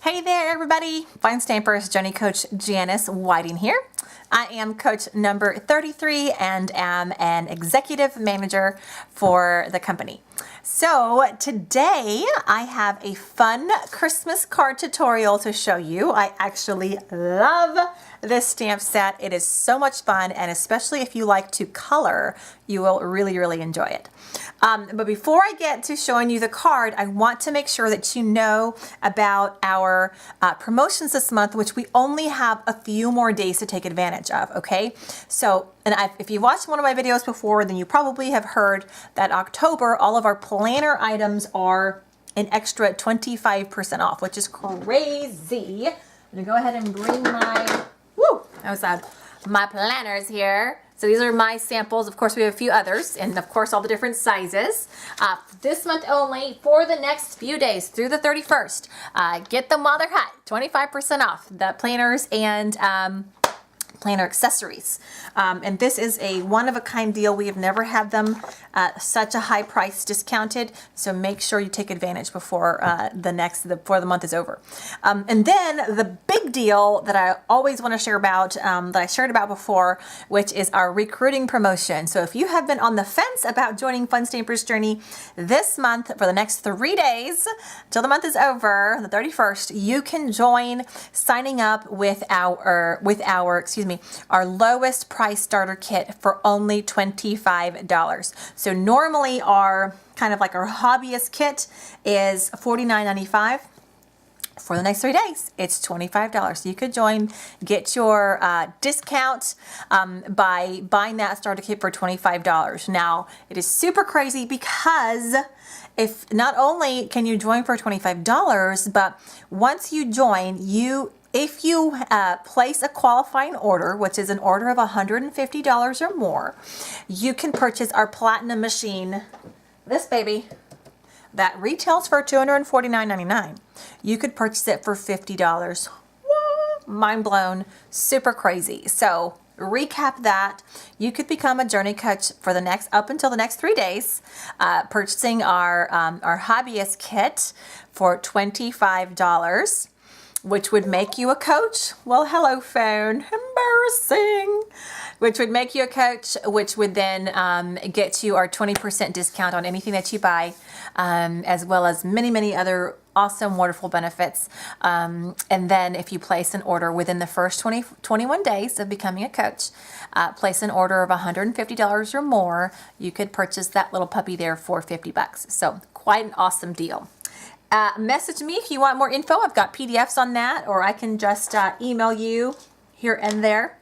Hey there, everybody. Fine Stampers Journey Coach Janice Whiting here. I am coach number 33 and am an executive manager for the company. So today I have a fun Christmas card tutorial to show you. I actually love this stamp set. It is so much fun, and especially if you like to color, you will really enjoy it. But before I get to showing you the card, I want to make sure that you know about our promotions this month, which we only have a few more days to take advantage of, okay? So, if you watched one of my videos before, then you probably have heard that October, all of our planner items are an extra 25% off, which is crazy. I'm gonna go ahead and bring my, that was loud, my planners here. So these are my samples. Of course, we have a few others, and of course, all the different sizes. This month only, for the next few days through the 31st, get them while they're hot. 25% off the planners and planner accessories. And this is a one-of-a-kind deal. We have never had them such a high price discounted, so make sure you take advantage before before the month is over. And then the big deal that I always want to share about, that I shared about before, which is our recruiting promotion. So if you have been on the fence about joining Fun Stampers Journey this month for the next 3 days till the month is over, the 31st, you can join signing up with our lowest price starter kit for only $25. So normally our hobbyist kit is $49.95. For the next 3 days, it's $25. So you could join, get your discount by buying that starter kit for $25. Now, it is super crazy because if not only can you join for $25, but once you join, if you place a qualifying order, which is an order of $150 or more, you can purchase our Platinum machine, this baby, that retails for $249.99. You could purchase it for $50. Mind blown, super crazy. So recap that. You could become a Journey Coach for up until the next 3 days, purchasing our hobbyist kit for $25. Which would make you a coach. Well, hello phone, embarrassing. Which would make you a coach, which would then get you our 20% discount on anything that you buy, as well as many other awesome, wonderful benefits. And then if you place an order within the first 21 days of becoming a coach, place an order of $150 or more, you could purchase that little puppy there for $50. So quite an awesome deal. Message me if you want more info. I've got PDFs on that, or I can just email you here and there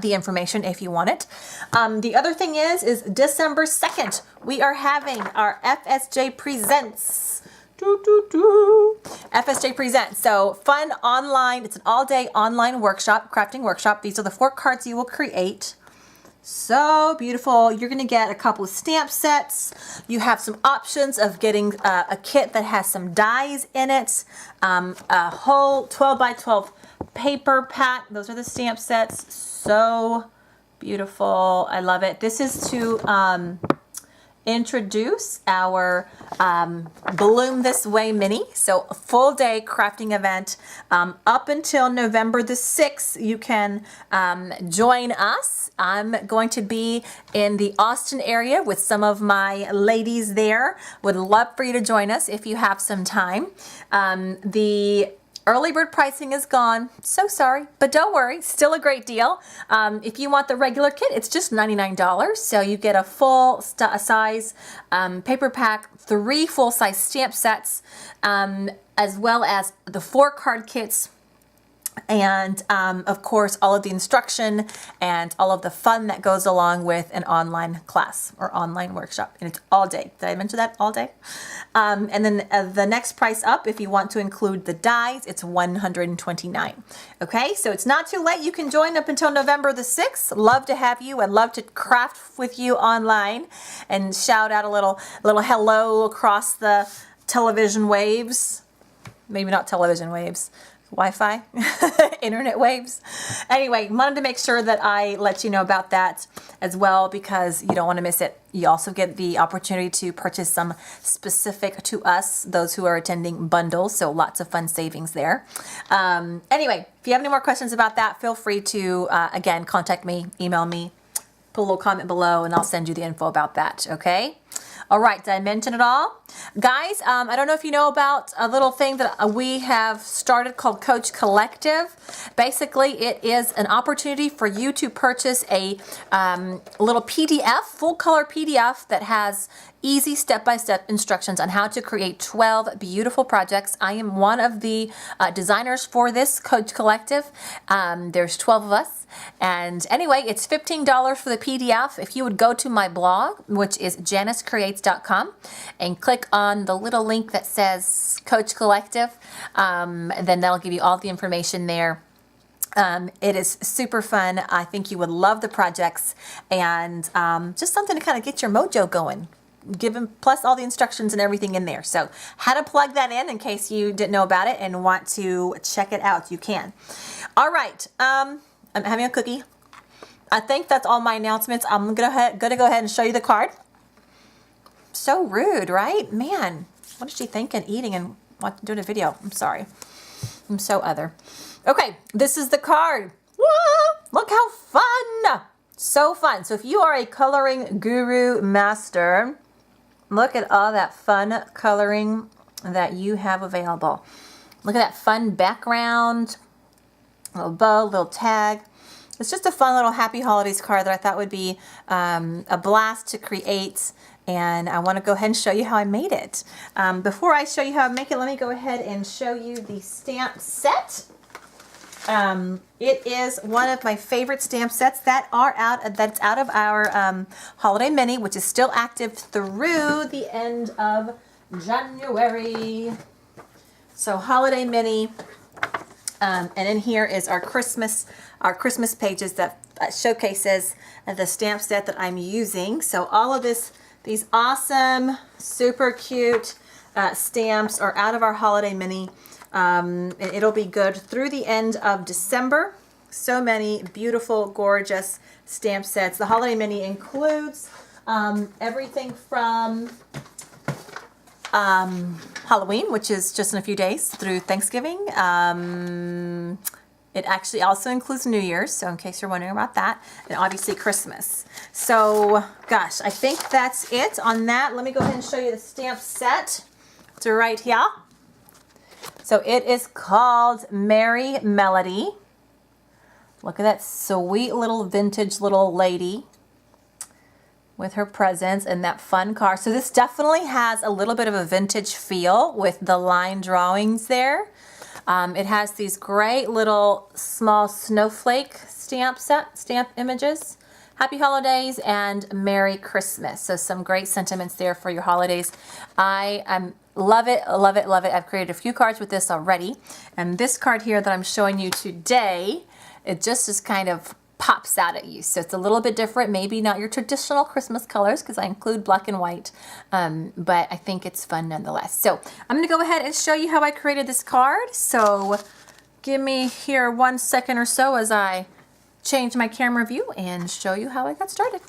the information if you want it. The other thing is December 2nd, we are having our FSJ Presents. FSJ Presents. So fun online, it's an all-day online workshop, crafting workshop. These are the 4 cards you will create. So beautiful. You're going to get a couple of stamp sets. You have some options of getting a kit that has some dies in it, a whole 12 by 12 paper pack. Those are the stamp sets. So beautiful. I love it. This is to introduce our Bloom This Way Mini. So a full day crafting event up until November the 6th. You can join us. I'm going to be in the Austin area with some of my ladies there. Would love for you to join us if you have some time. The early bird pricing is gone. So sorry, but don't worry, still a great deal. If you want the regular kit, it's just $99. So you get a full size paper pack, 3 full-size stamp sets, as well as the 4 card kits, and of course all of the instruction and all of the fun that goes along with an online class or online workshop, and it's all day. Did I mention that? All day. And then the next price up, if you want to include the dies, it's $129. Okay, so it's not too late. You can join up until November the 6th. Love to have you. I'd love to craft with you online and shout out a little hello across the television waves. Maybe not television waves. Wi-Fi, internet waves. Anyway, wanted to make sure that I let you know about that as well because you don't want to miss it. You also get the opportunity to purchase some specific to us, those who are attending bundles, so lots of fun savings there. Anyway, if you have any more questions about that, feel free to, again, contact me, email me, put a little comment below, and I'll send you the info about that, okay? All right, did I mention it all? Guys, I don't know if you know about a little thing that we have started called Coach Collective. Basically, it is an opportunity for you to purchase a little PDF, full color PDF that has easy step-by-step instructions on how to create 12 beautiful projects. I am one of the designers for this Coach Collective. There's 12 of us. And anyway, it's $15 for the PDF. If you would go to my blog, which is janicecreates.com, and click on the little link that says Coach Collective, then that'll give you all the information there. It is super fun. I think you would love the projects and just something to kind of get your mojo going. Given plus all the instructions and everything in there. So how to plug that in case you didn't know about it and want to check it out, you can. All right. I'm having a cookie. I think that's all my announcements. I'm gonna go ahead and show you the card. So rude, right? Man, what is she thinking? Eating and doing a video. I'm sorry. I'm so other. Okay, this is the card. Woo! Look how fun! So fun. So if you are a coloring guru master, look at all that fun coloring that you have available. Look at that fun background, little bow, little tag. It's just a fun little Happy Holidays card that I thought would be a blast to create. And I want to go ahead and show you how I made it. Before I show you how I make it, let me go ahead and show you the stamp set. It is one of my favorite stamp sets that's out of our Holiday Mini, which is still active through the end of January. So Holiday Mini, and in here is our Christmas pages that showcases the stamp set that I'm using. So all of these awesome, super cute stamps are out of our Holiday Mini. And it'll be good through the end of December. So many beautiful, gorgeous stamp sets. The Holiday Mini includes everything from Halloween, which is just in a few days, through Thanksgiving. It actually also includes New Year's, so in case you're wondering about that, and obviously Christmas. So, gosh, I think that's it on that. Let me go ahead and show you the stamp set. It's right here. So it is called Merry Melody. Look at that sweet little vintage little lady with her presents and that fun car. So this definitely has a little bit of a vintage feel with the line drawings there. It has these great little small snowflake stamp images. Happy Holidays and Merry Christmas. So some great sentiments there for your holidays. I love it, love it, love it. I've created a few cards with this already. And this card here that I'm showing you today, it just kind of pops out at you. So it's a little bit different, maybe not your traditional Christmas colors because I include black and white, but I think it's fun nonetheless. So I'm going to go ahead and show you how I created this card. So give me here 1 second or so as I change my camera view and show you how I got started.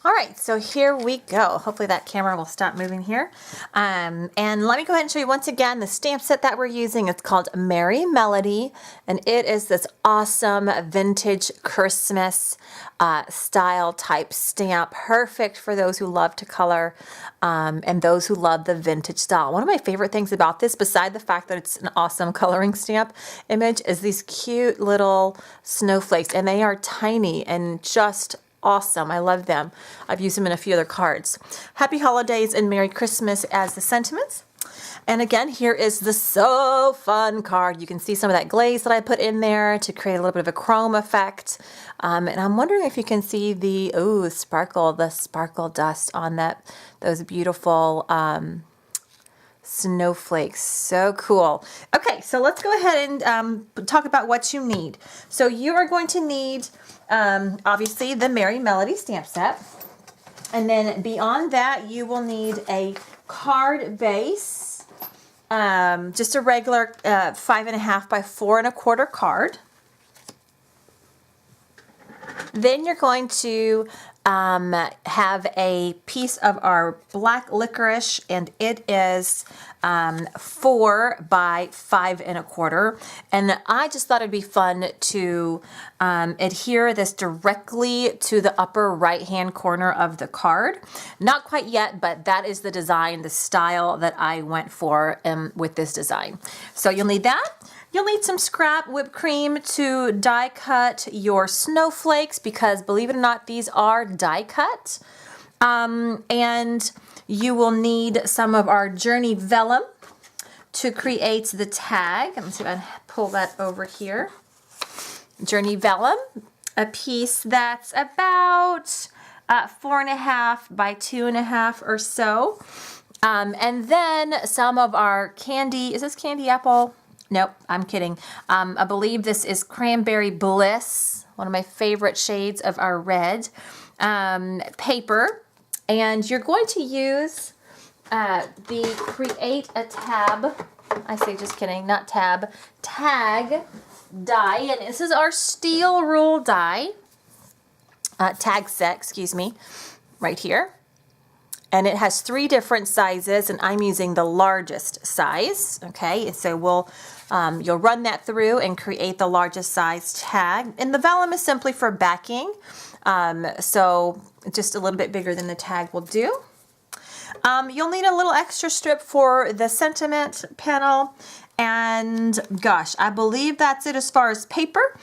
All right, so here we go. Hopefully that camera will stop moving here. And let me go ahead and show you once again the stamp set that we're using. It's called Merry Melody, and it is this awesome vintage Christmas style type stamp, perfect for those who love to color and those who love the vintage style. One of my favorite things about this, beside the fact that it's an awesome coloring stamp image, is these cute little snowflakes, and they are tiny and just awesome. I love them. I've used them in a few other cards. Happy Holidays and Merry Christmas as the sentiments. And again, here is the So Fun card. You can see some of that glaze that I put in there to create a little bit of a chrome effect. And I'm wondering if you can see the sparkle dust on those beautiful snowflakes. So cool. Okay, so let's go ahead and talk about what you need. So you are going to need obviously the Merry Melody stamp set. And then beyond that, you will need a card base. just a regular 5.5 by 4.25 card. Then you're going to have a piece of our black licorice, and it is 4 by 5.25. And I just thought it'd be fun to adhere this directly to the upper right hand corner of the card. Not quite yet, but that is the design, the style that I went for with this design. So you'll need that. You'll need some scrap whipped cream to die cut your snowflakes, because believe it or not, these are die cut. And you will need some of our Journey vellum to create the tag. Let me see if I can pull that over here. Journey vellum, a piece that's about 4.5 by 2.5 or so. And then some of our candy, is this candy apple? Nope, I'm kidding. I believe this is Cranberry Bliss, one of my favorite shades of our red paper. And you're going to use the Create a Tab, I say just kidding, not tab, tag die. And this is our steel rule die, tag set, excuse me, right here. And it has 3 different sizes, and I'm using the largest size, okay? And so you'll run that through and create the largest size tag. And the vellum is simply for backing, so just a little bit bigger than the tag will do. You'll need a little extra strip for the sentiment panel, and gosh, I believe that's it as far as paper.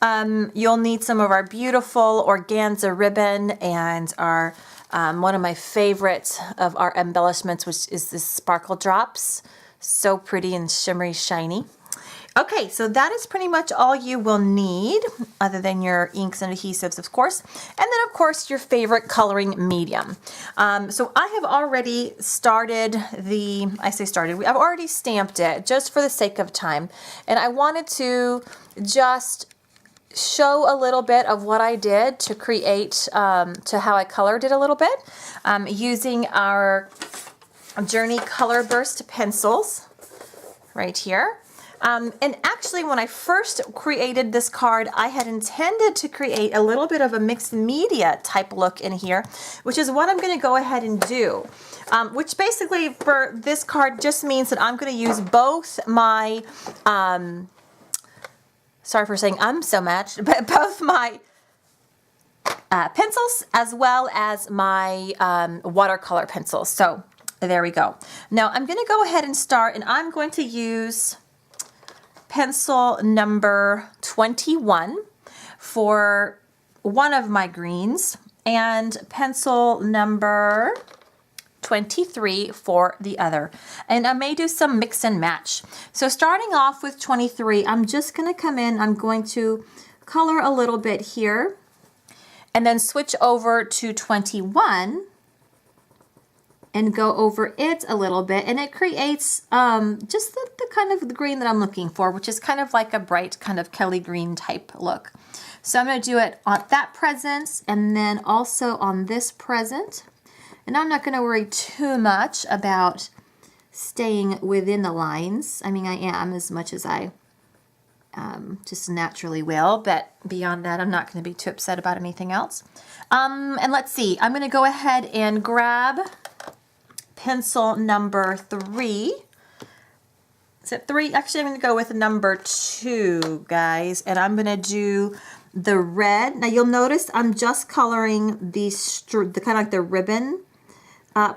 You'll need some of our beautiful organza ribbon and our one of my favorites of our embellishments, which is this sparkle drops. So pretty and shimmery, shiny. Okay, so that is pretty much all you will need, other than your inks and adhesives, of course. And then, of course, your favorite coloring medium. So I have already started I've already stamped it just for the sake of time. And I wanted to just show a little bit of what I did to create, to how I colored it a little bit, using our Journey Color Burst pencils right here. And actually, when I first created this card, I had intended to create a little bit of a mixed media type look in here, which is what I'm going to go ahead and do. Which basically for this card just means that I'm going to use both my sorry for saying I'm so much, but both my pencils as well as my watercolor pencils. So there we go. Now I'm going to go ahead and start, and I'm going to use pencil number 21 for one of my greens and pencil number 23 for the other. And I may do some mix and match. So starting off with 23, I'm just going to come in, I'm going to color a little bit here and then switch over to 21 and go over it a little bit, and it creates just the kind of the green that I'm looking for, which is kind of like a bright kind of Kelly green type look. So I'm going to do it on that present and then also on this present. And I'm not going to worry too much about staying within the lines. I mean, I am as much as I just naturally will, but beyond that, I'm not going to be too upset about anything else. And let's see, I'm going to go ahead and grab pencil number 3. Is it 3? Actually, I'm going to go with number 2, guys, and I'm going to do the red. Now, you'll notice I'm just coloring the kind of like the ribbon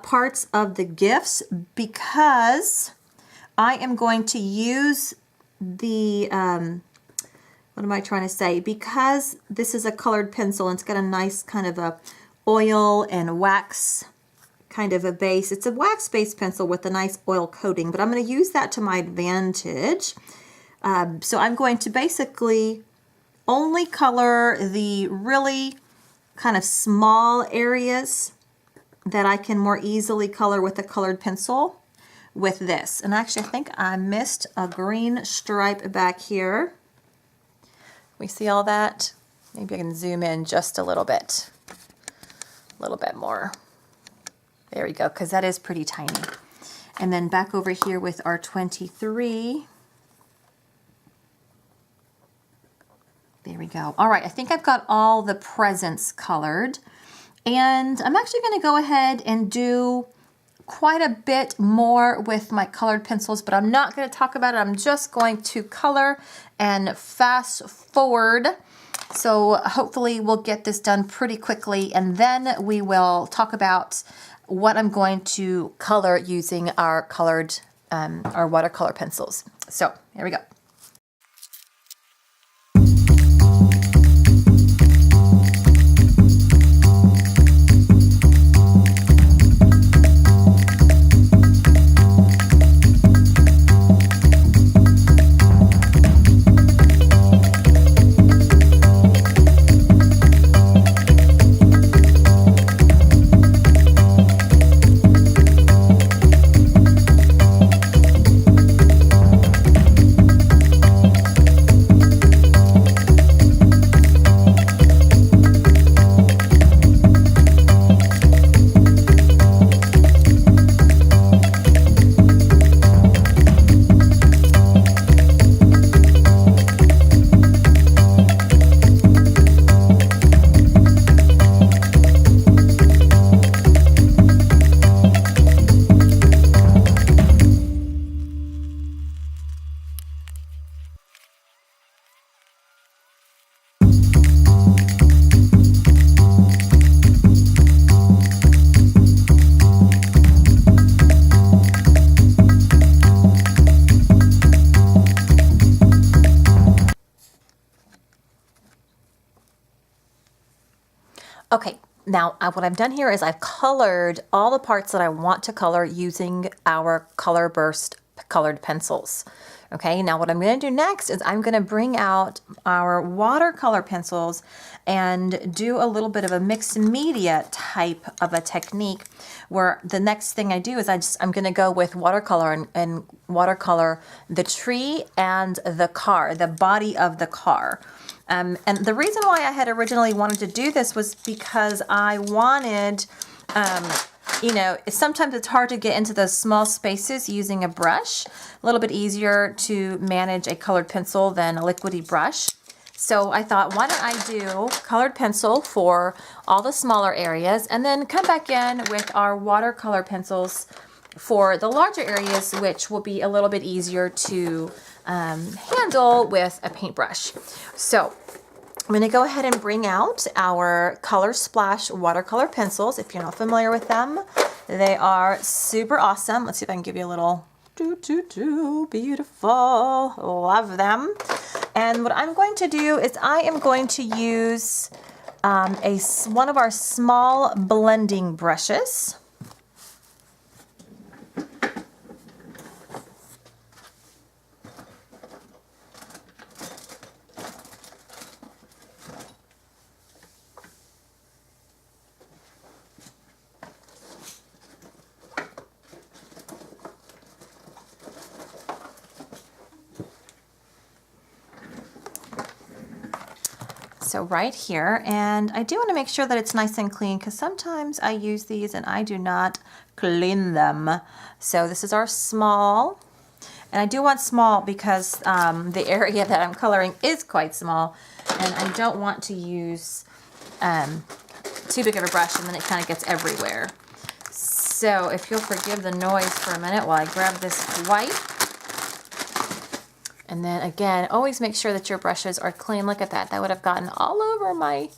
parts of the gifts, because I am going to use the, what am I trying to say? Because this is a colored pencil and it's got a nice kind of a oil and wax kind of a base. It's a wax-based pencil with a nice oil coating, but I'm going to use that to my advantage. So I'm going to basically only color the really kind of small areas that I can more easily color with a colored pencil with this. And actually, I think I missed a green stripe back here. We see all that? Maybe I can zoom in just a little bit more. There we go, because that is pretty tiny. And then back over here with our 23. There we go. All right, I think I've got all the presents colored. And I'm actually going to go ahead and do quite a bit more with my colored pencils, but I'm not going to talk about it. I'm just going to color and fast forward. So hopefully we'll get this done pretty quickly, and then we will talk about what I'm going to color using our colored, our watercolor pencils. So here we go. Okay, now what I've done here is I've colored all the parts that I want to color using our Color Burst colored pencils. Okay, now what I'm going to do next is I'm going to bring out our watercolor pencils and do a little bit of a mixed media type of a technique, where the next thing I do is I'm going to go with watercolor and watercolor the tree and the car, the body of the car. And the reason why I had originally wanted to do this was because I wanted, you know, sometimes it's hard to get into those small spaces using a brush. A little bit easier to manage a colored pencil than a liquidy brush. So I thought, why don't I do colored pencil for all the smaller areas, and then come back in with our watercolor pencils for the larger areas, which will be a little bit easier to handle with a paintbrush. So I'm going to go ahead and bring out our Color Splash watercolor pencils. If you're not familiar with them, they are super awesome. Let's see if I can give you a little beautiful. Love them. And what I'm going to do is I am going to use one of our small blending brushes. So right here, and I do want to make sure that it's nice and clean, because sometimes I use these and I do not clean them. So this is our small, and I do want small because the area that I'm coloring is quite small, and I don't want to use too big of a brush and then it kind of gets everywhere. So if you'll forgive the noise for a minute while I grab this white. And then again, always make sure that your brushes are clean. Look at that. That would have gotten all over my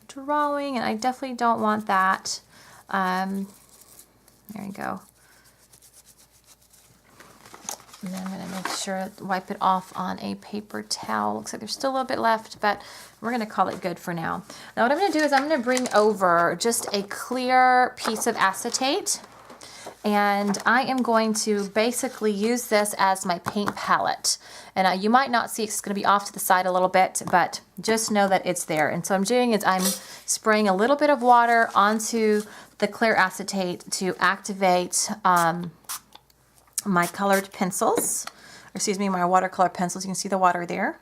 drawing, and I definitely don't want that. There you go. And then I'm going to make sure, wipe it off on a paper towel. Looks like there's still a little bit left, but we're going to call it good for now. Now what I'm going to do is I'm going to bring over just a clear piece of acetate. And I am going to basically use this as my paint palette. And you might not see it's going to be off to the side a little bit, but just know that it's there. And so what I'm doing is I'm spraying a little bit of water onto the clear acetate to activate my colored pencils, or excuse me, my watercolor pencils. You can see the water there.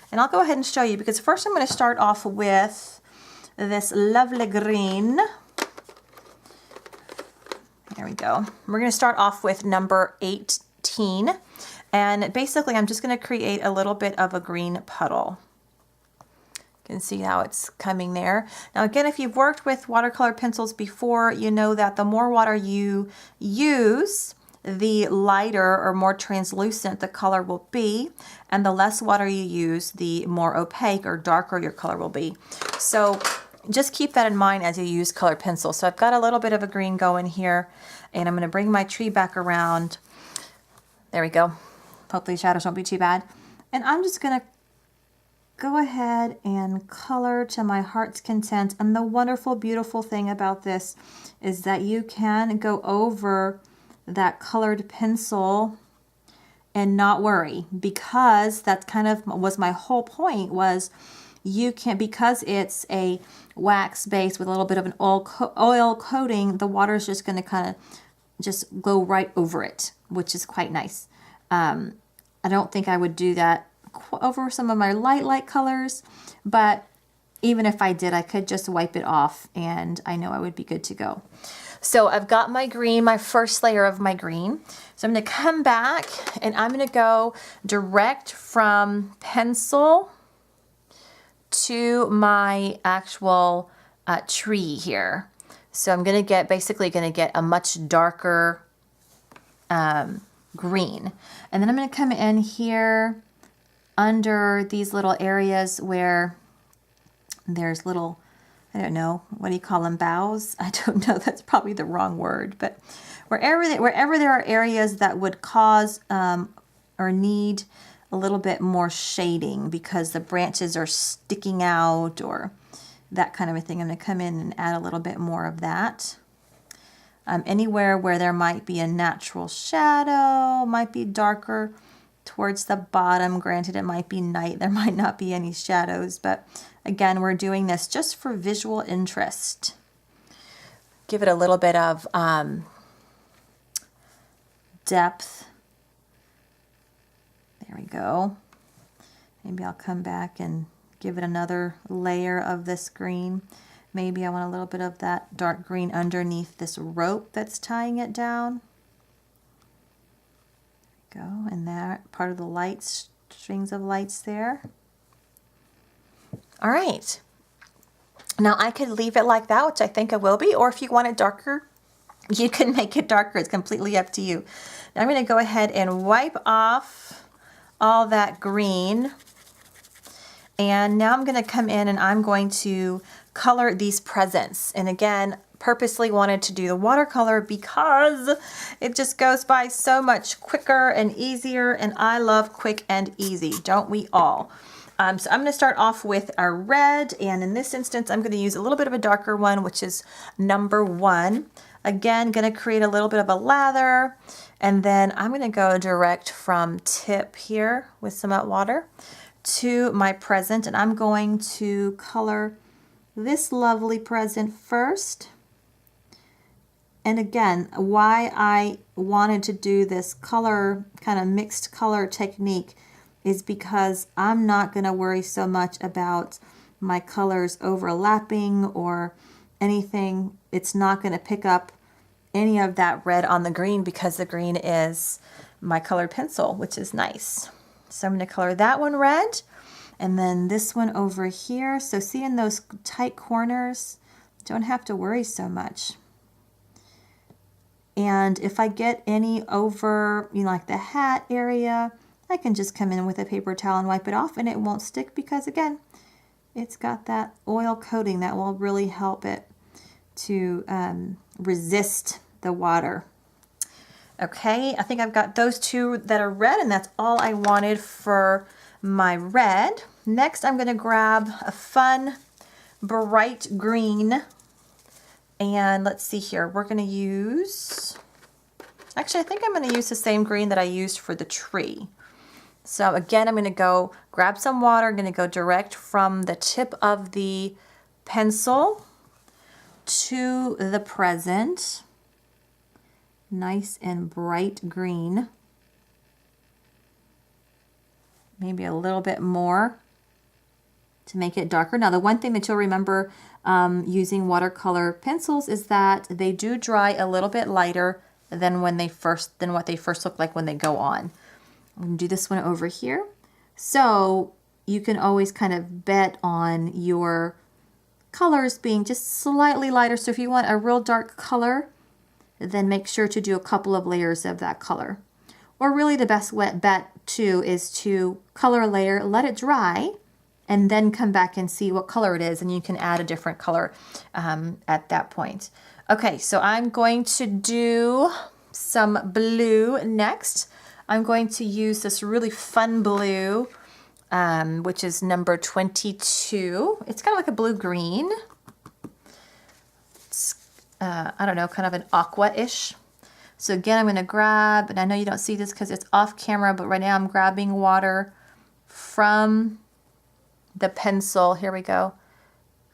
And I'll go ahead and show you, because first I'm going to start off with this lovely green. There we go. We're going to start off with number 18. And basically, I'm just going to create a little bit of a green puddle. You can see how it's coming there. Now, again, if you've worked with watercolor pencils before, you know that the more water you use, the lighter or more translucent the color will be, and the less water you use, the more opaque or darker your color will be. So just keep that in mind as you use colored pencils. So I've got a little bit of a green going here, and I'm going to bring my tree back around. There we go. Hopefully shadows won't be too bad. And I'm just going to go ahead and color to my heart's content. And the wonderful, beautiful thing about this is that you can go over that colored pencil and not worry, because that's kind of was my whole point, was you can, because it's a wax base with a little bit of an oil coating, the water is just going to kind of just go right over it, which is quite nice. I don't think I would do that over some of my light colors, but even if I did, I could just wipe it off and I know I would be good to go. So I've got my green, my first layer of my green. So I'm going to come back and I'm going to go direct from pencil to my actual tree here. So I'm going to get, basically going to get a much darker green. And then I'm going to come in here under these little areas where there's little, I don't know, what do you call them, boughs? I don't know, that's probably the wrong word, but wherever there are areas that would cause or need a little bit more shading because the branches are sticking out or that kind of a thing, I'm going to come in and add a little bit more of that. Anywhere where there might be a natural shadow, might be darker towards the bottom. Granted, it might be night, there might not be any shadows, but again, we're doing this just for visual interest. Give it a little bit of depth. There we go. Maybe I'll come back and give it another layer of this green. Maybe I want a little bit of that dark green underneath this rope that's tying it down. There we go, and that part of the lights, strings of lights there. All right. Now I could leave it like that, which I think it will be, or if you want it darker, you can make it darker. It's completely up to you. Now I'm going to go ahead and wipe off all that green. And now I'm going to come in and I'm going to color these presents. And again, purposely wanted to do the watercolor because it just goes by so much quicker and easier. And I love quick and easy, don't we all? So I'm going to start off with our red. And in this instance, I'm going to use a little bit of a darker one, which is number 1. Again, going to create a little bit of a lather. And then I'm going to go direct from tip here with some hot water to my present, and I'm going to color this lovely present first. And again, why I wanted to do this color, kind of mixed color technique, is because I'm not going to worry so much about my colors overlapping or anything. It's not going to pick up any of that red on the green because the green is my colored pencil, which is nice. So I'm going to color that one red, and then this one over here. So see, in those tight corners, don't have to worry so much. And if I get any over, like the hat area, I can just come in with a paper towel and wipe it off, and it won't stick because, again, it's got that oil coating that will really help it to resist the water. Okay, I think I've got those two that are red, and that's all I wanted for my red. Next, I'm going to grab a fun, bright green, and let's see here. We're going to use, actually, I think I'm going to use the same green that I used for the tree. So again, I'm going to go grab some water. I'm going to go direct from the tip of the pencil to the present. Nice and bright green. Maybe a little bit more. to make it darker. Now, the one thing that you'll remember using watercolor pencils is that they do dry a little bit lighter than what they first look like when they go on. I'm going to do this one over here. So you can always kind of bet on your colors being just slightly lighter. So if you want a real dark color, then make sure to do a couple of layers of that color. Or really the best wet bet too is to color a layer, let it dry, and then come back and see what color it is, and you can add a different color at that point. Okay, so I'm going to do some blue next. I'm going to use this really fun blue, which is number 22. It's kind of like a blue-green. It's, I don't know, kind of an aqua-ish. So again, I'm going to grab, and I know you don't see this because it's off camera, but right now I'm grabbing water from the pencil. Here we go.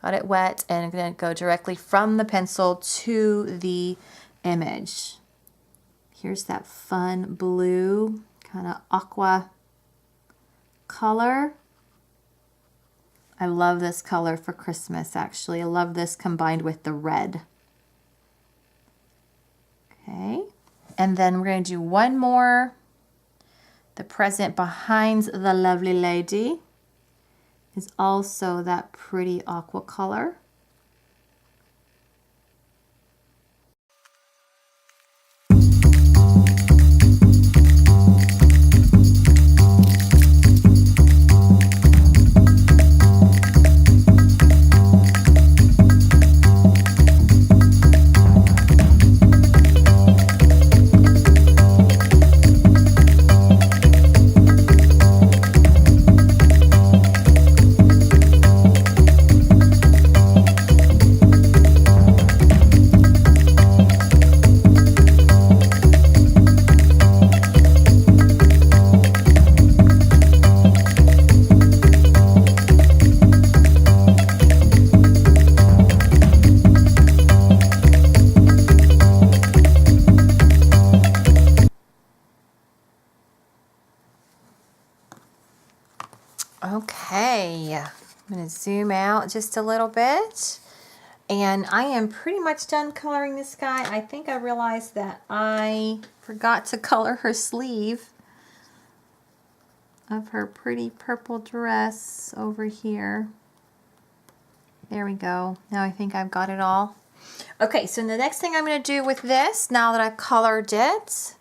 Got it wet, and I'm going to go directly from the pencil to the image. Here's that fun blue, kind of aqua color. I love this color for Christmas, actually. I love this combined with the red. Okay, and then we're going to do one more. The present behind the lovely lady is also that pretty aqua color. Okay, I'm going to zoom out just a little bit, and I am pretty much done coloring this guy. I think I realized that I forgot to color her sleeve of her pretty purple dress over here. There we go. Now I think I've got it all. Okay, so the next thing I'm going to do with this, now that I've colored it,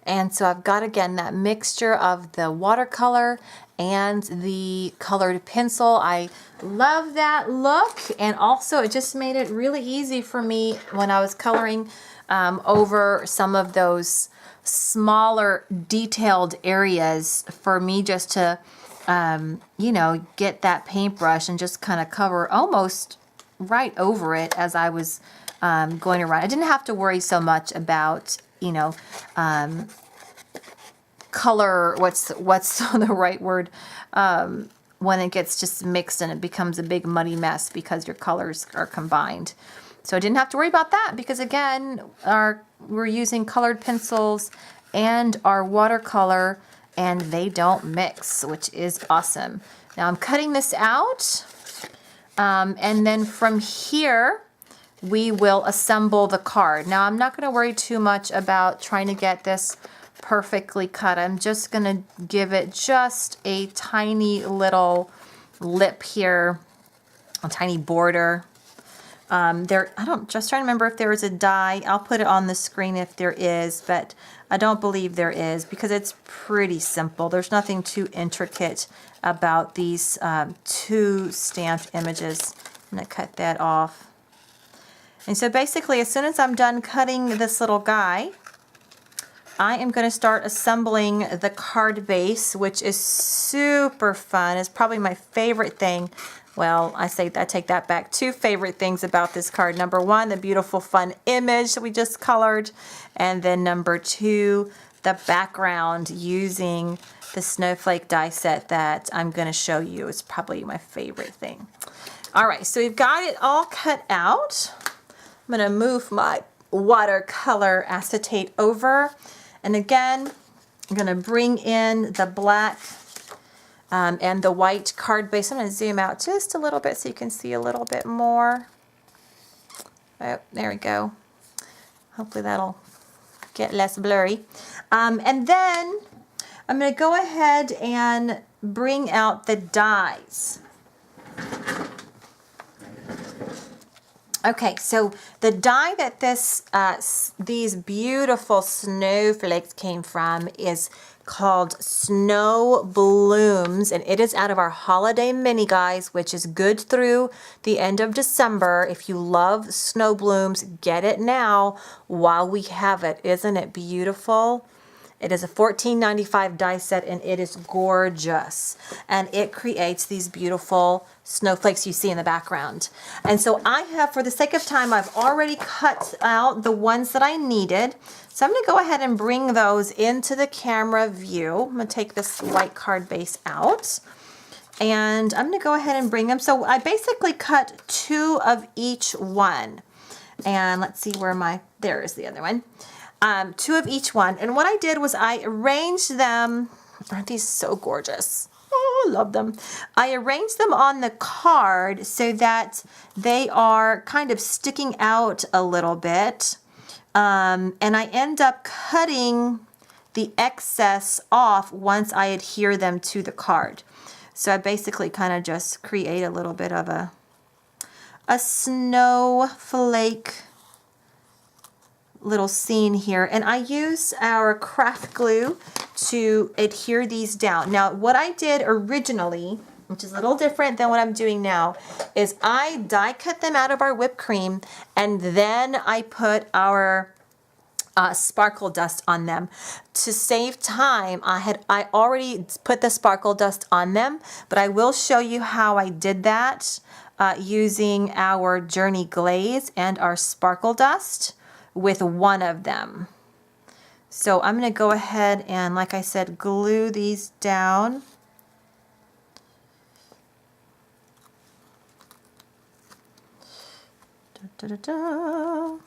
and so I've got, again, that mixture of the watercolor and the colored pencil. I love that look, and also it just made it really easy for me when I was coloring over some of those smaller detailed areas for me just to, you know, get that paintbrush and just kind of cover almost right over it as I was going around. I didn't have to worry so much about, you know, color, what's the right word, when it gets just mixed and it becomes a big muddy mess because your colors are combined. So I didn't have to worry about that because, again, we're using colored pencils and our watercolor, and they don't mix, which is awesome. Now I'm cutting this out, and then from here we will assemble the card. Now I'm not going to worry too much about trying to get this perfectly cut. I'm just going to give it just a tiny little lip here, a tiny border. I'm just trying to remember if there is a die. I'll put it on the screen if there is, but I don't believe there is because it's pretty simple. There's nothing too intricate about these two stamped images. I'm going to cut that off. And so basically, as soon as I'm done cutting this little guy, I am going to start assembling the card base, which is super fun. It's probably my favorite thing. Well, I take that back. Two favorite things about this card. Number one, the beautiful fun image that we just colored. And then number two, the background using the snowflake die set that I'm going to show you is probably my favorite thing. All right, so we've got it all cut out. I'm going to move my watercolor acetate over. And again, I'm going to bring in the black and the white card base. I'm going to zoom out just a little bit so you can see a little bit more. Oh, there we go. Hopefully that'll get less blurry. And then I'm going to go ahead and bring out the dies. Okay, so the die that these beautiful snowflakes came from is called Snow Blooms, and it is out of our holiday mini, guys, which is good through the end of December. If you love Snow Blooms, get it now while we have it. Isn't it beautiful? It is a $14.95 die set, and it is gorgeous. And it creates these beautiful snowflakes you see in the background. And so I have, for the sake of time, I've already cut out the ones that I needed. So I'm going to go ahead and bring those into the camera view. I'm going to take this white card base out. And I'm going to go ahead and bring them. So I basically cut 2 of each one. And let's see where there is the other one. 2 of each one. And what I did was I arranged them. Aren't these so gorgeous? Oh, I love them. I arranged them on the card so that they are kind of sticking out a little bit. And I end up cutting the excess off once I adhere them to the card. So I basically kind of just create a little bit of a snowflake little scene here, and I use our craft glue to adhere these down. Now what I did originally, which is a little different than what I'm doing now, is I die cut them out of our whipped cream, and then I put our sparkle dust on them. To save time, I already put the sparkle dust on them, but I will show you how I did that using our Journey Glaze and our sparkle dust with one of them. So I'm going to go ahead and, like I said, glue these down. Da, da, da, da.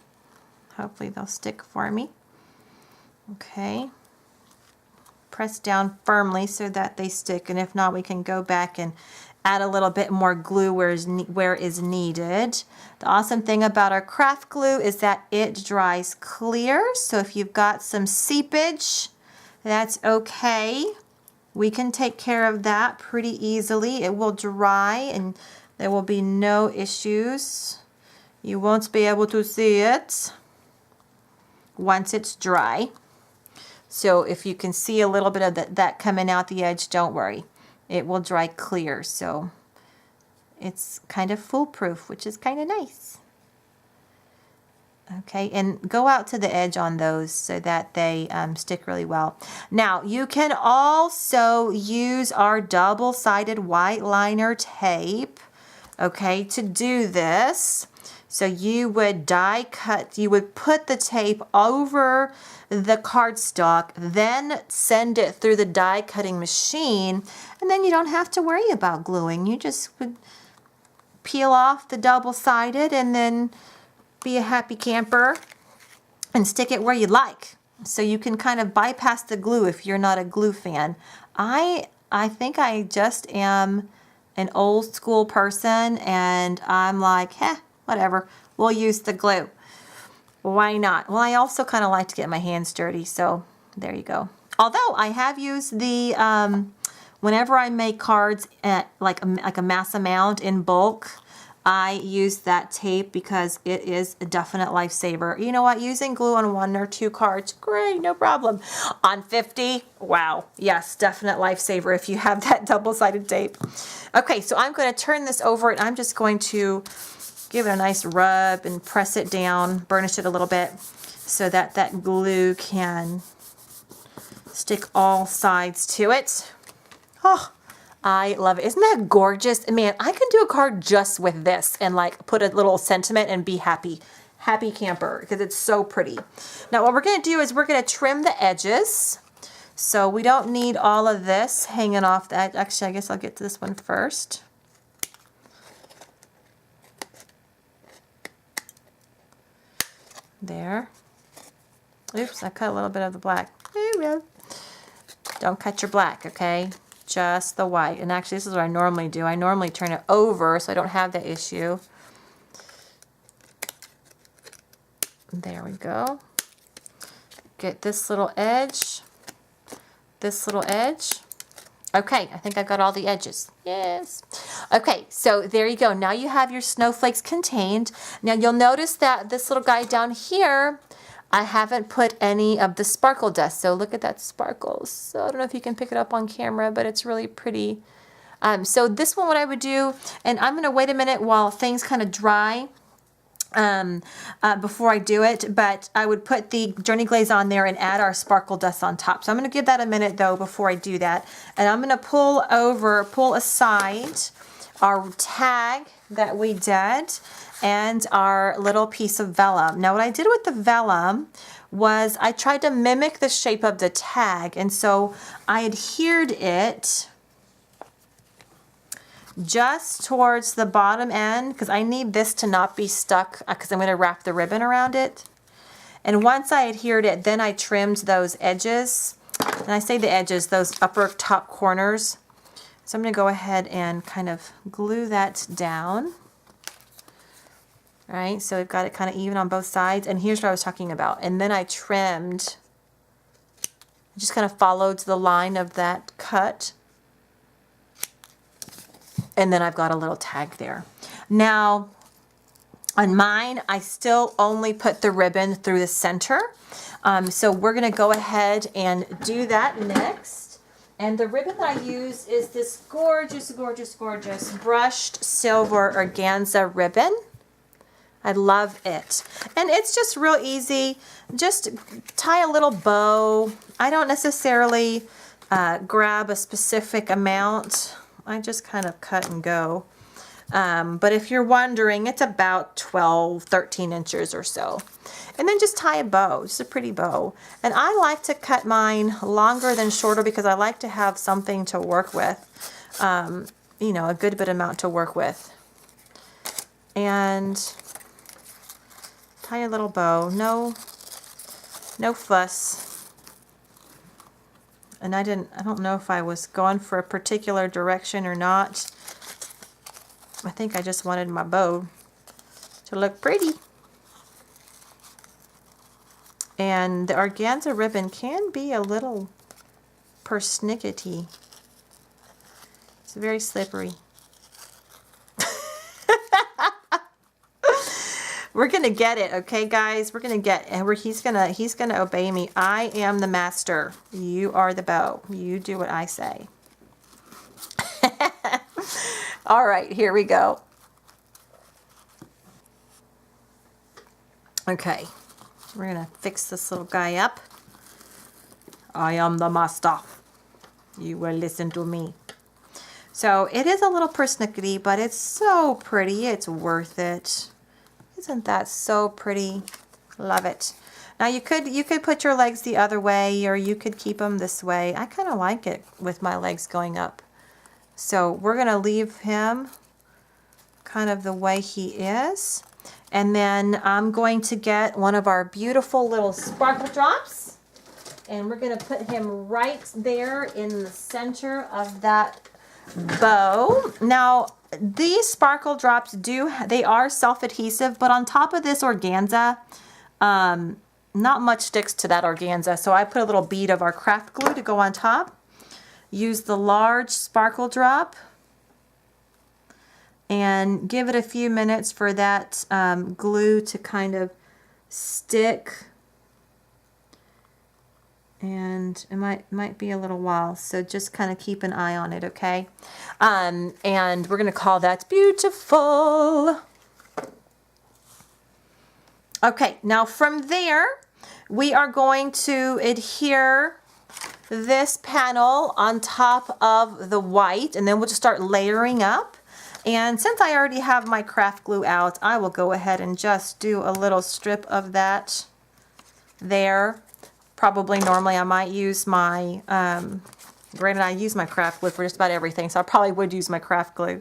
Hopefully they'll stick for me. Okay. Press down firmly so that they stick, and if not, we can go back and add a little bit more glue where is needed. The awesome thing about our craft glue is that it dries clear. So if you've got some seepage, that's okay. We can take care of that pretty easily. It will dry and there will be no issues. You won't be able to see it once it's dry. So if you can see a little bit of that coming out the edge, don't worry. It will dry clear, so it's kind of foolproof, which is kind of nice. Okay, and go out to the edge on those so that they stick really well. Now, you can also use our double-sided white liner tape, okay, to do this. So you would die cut, you would put the tape over the cardstock, then send it through the die cutting machine, and then you don't have to worry about gluing. You just would peel off the double-sided and then be a happy camper and stick it where you like. So you can kind of bypass the glue if you're not a glue fan. I think I just am an old school person, and I'm like, whatever, we'll use the glue. Why not? Well, I also kind of like to get my hands dirty, so there you go. Although I have used the, whenever I make cards at like a mass amount in bulk, I use that tape because it is a definite lifesaver. You know what? Using glue on 1 or 2 cards, great, no problem. On 50, wow, yes, definite lifesaver if you have that double-sided tape. Okay, so I'm going to turn this over, and I'm just going to give it a nice rub and press it down, burnish it a little bit so that that glue can stick all sides to it. Oh, I love it. Isn't that gorgeous? Man, I can do a card just with this and like put a little sentiment and be happy. Happy camper, because it's so pretty. Now what we're going to do is we're going to trim the edges. So we don't need all of this hanging off the edge. Actually, I guess I'll get to this one first. There. Oops, I cut a little bit of the black. Don't cut your black, okay? just the white. And actually, this is what I normally do. I normally turn it over so I don't have that issue. There we go. Get this little edge, this little edge. Okay, I think I've got all the edges. Yes. Okay, so there you go. Now you have your snowflakes contained. Now you'll notice that this little guy down here, I haven't put any of the sparkle dust. So look at that sparkles. So I don't know if you can pick it up on camera, but it's really pretty. So this one, what I would do, and I'm going to wait a minute while things kind of dry before I do it, but I would put the Journey Glaze on there and add our sparkle dust on top. So I'm going to give that a minute though before I do that. And I'm going to pull aside our tag that we did and our little piece of vellum. Now what I did with the vellum was I tried to mimic the shape of the tag, and so I adhered it just towards the bottom end because I need this to not be stuck because I'm going to wrap the ribbon around it. And once I adhered it, then I trimmed those edges. And I say the edges, those upper top corners. So I'm going to go ahead and kind of glue that down. All right, so we've got it kind of even on both sides. And here's what I was talking about. And then I trimmed, just kind of followed the line of that cut. And then I've got a little tag there. Now, on mine, I still only put the ribbon through the center. So we're going to go ahead and do that next. And the ribbon that I use is this gorgeous, gorgeous, gorgeous brushed silver organza ribbon. I love it. And it's just real easy. Just tie a little bow. I don't necessarily grab a specific amount. I just kind of cut and go. But if you're wondering, it's about 12, 13 inches or so. And then just tie a bow, just a pretty bow. And I like to cut mine longer than shorter because I like to have something to work with. You know, a good bit amount to work with. And tie a little bow, no fuss. And I don't know if I was going for a particular direction or not. I think I just wanted my bow to look pretty. And the organza ribbon can be a little persnickety. It's very slippery. We're gonna get it, okay, guys? We're gonna get, and he's gonna obey me. I am the master. You are the bow. You do what I say. All right, here we go. Okay, we're gonna fix this little guy up. I am the master. You will listen to me. So it is a little persnickety, but it's so pretty. It's worth it. Isn't that so pretty? Love it. Now you could put your legs the other way, or you could keep them this way. I kind of like it with my legs going up. So we're going to leave him kind of the way he is. And then I'm going to get one of our beautiful little sparkle drops. And we're going to put him right there in the center of that bow. Now, these sparkle drops they are self-adhesive, but on top of this organza, not much sticks to that organza. So I put a little bead of our craft glue to go on top. Use the large sparkle drop and give it a few minutes for that glue to kind of stick. And it might be a little while, so just kind of keep an eye on it, okay? And we're going to call that beautiful. Okay, now from there, we are going to adhere this panel on top of the white, and then we'll just start layering up. And since I already have my craft glue out, I will go ahead and just do a little strip of that there. Probably normally I might use my, granted I use my craft glue for just about everything, so I probably would use my craft glue,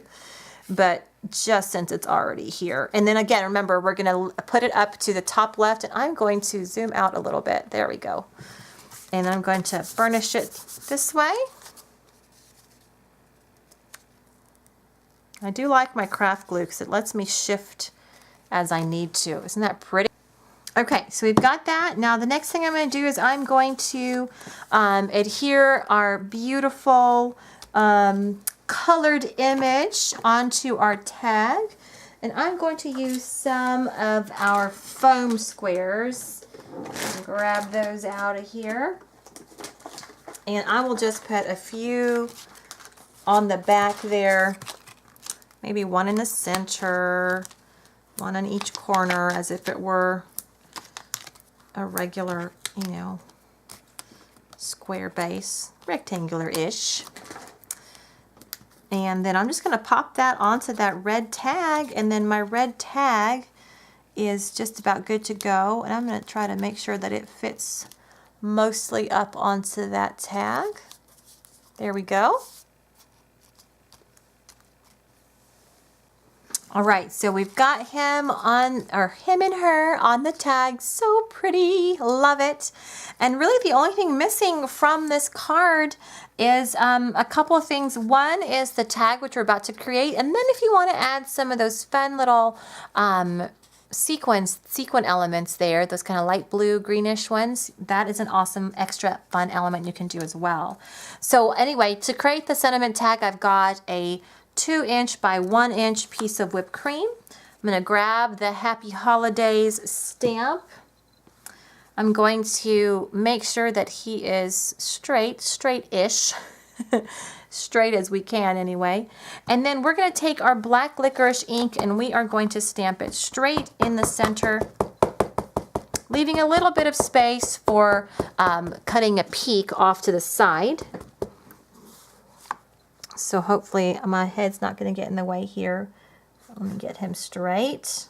but just since it's already here. And then again, remember, we're going to put it up to the top left, and I'm going to zoom out a little bit. There we go. And I'm going to burnish it this way. I do like my craft glue because it lets me shift as I need to. Isn't that pretty? Okay, so we've got that. Now the next thing I'm going to do is I'm going to adhere our beautiful colored image onto our tag. And I'm going to use some of our foam squares. Grab those out of here. And I will just put a few on the back there. Maybe one in the center, one on each corner, as if it were a regular, you know, square base, rectangular-ish. And then I'm just going to pop that onto that red tag, and then my red tag is just about good to go. And I'm going to try to make sure that it fits mostly up onto that tag. There we go. All right, so we've got him on, or him and her on the tag. So pretty, love it. And really the only thing missing from this card is a couple of things. One is the tag, which we're about to create. And then if you want to add some of those fun little sequin elements there, those kind of light blue, greenish ones, that is an awesome extra fun element you can do as well. So anyway, to create the sentiment tag, I've got a 2" by 1" piece of whipped cream. I'm going to grab the Happy Holidays stamp. I'm going to make sure that he is straight-ish, straight as we can anyway. And then we're going to take our black licorice ink and we are going to stamp it straight in the center, leaving a little bit of space for cutting a peak off to the side. So hopefully my head's not going to get in the way here. Let me get him straight.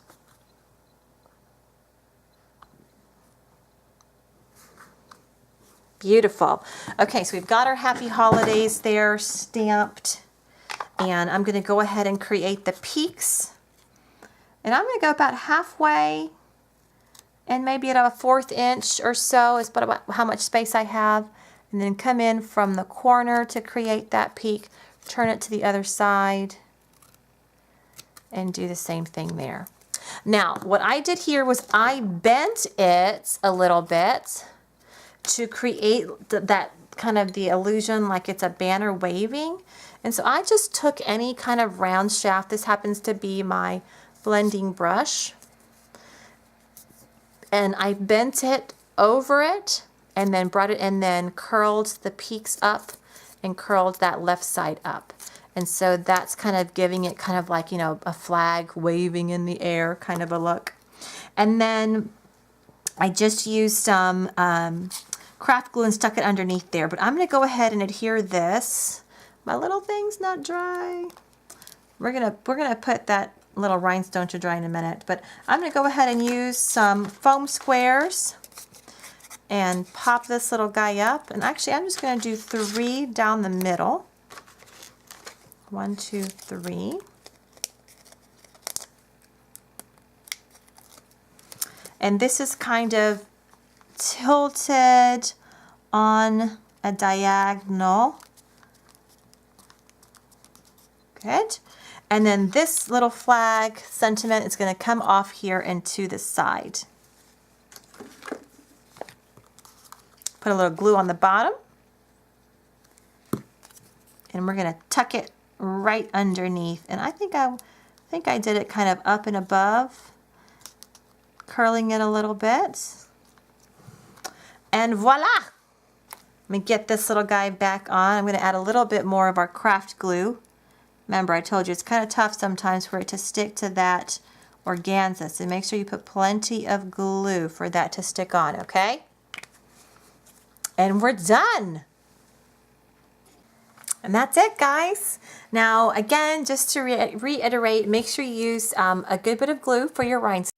Beautiful. Okay, so we've got our Happy Holidays there stamped. And I'm going to go ahead and create the peaks. And I'm going to go about halfway and maybe at a 1/4 inch or so is about how much space I have. And then come in from the corner to create that peak. Turn it to the other side and do the same thing there. Now, what I did here was I bent it a little bit to create that kind of the illusion like it's a banner waving. And so I just took any kind of round shaft. This happens to be my blending brush. And I bent it over it and then brought it and then curled the peaks up and curled that left side up. And so that's kind of giving it kind of like, you know, a flag waving in the air kind of a look. And then I just used some craft glue and stuck it underneath there. But I'm going to go ahead and adhere this. My little thing's not dry. We're gonna put that little rhinestone to dry in a minute. But I'm going to go ahead and use some foam squares and pop this little guy up. And actually, I'm just going to do 3 down the middle. 1, 2, 3. And this is kind of tilted on a diagonal. Good. And then this little flag sentiment is going to come off here and to the side. Put a little glue on the bottom. And we're going to tuck it right underneath. And I think I did it kind of up and above, curling it a little bit. And voila! Let me get this little guy back on. I'm going to add a little bit more of our craft glue. Remember, I told you it's kind of tough sometimes for it to stick to that organza. So make sure you put plenty of glue for that to stick on, okay? And we're done. And that's it, guys. Now, again, just to reiterate, make sure you use a good bit of glue for your rhinestones.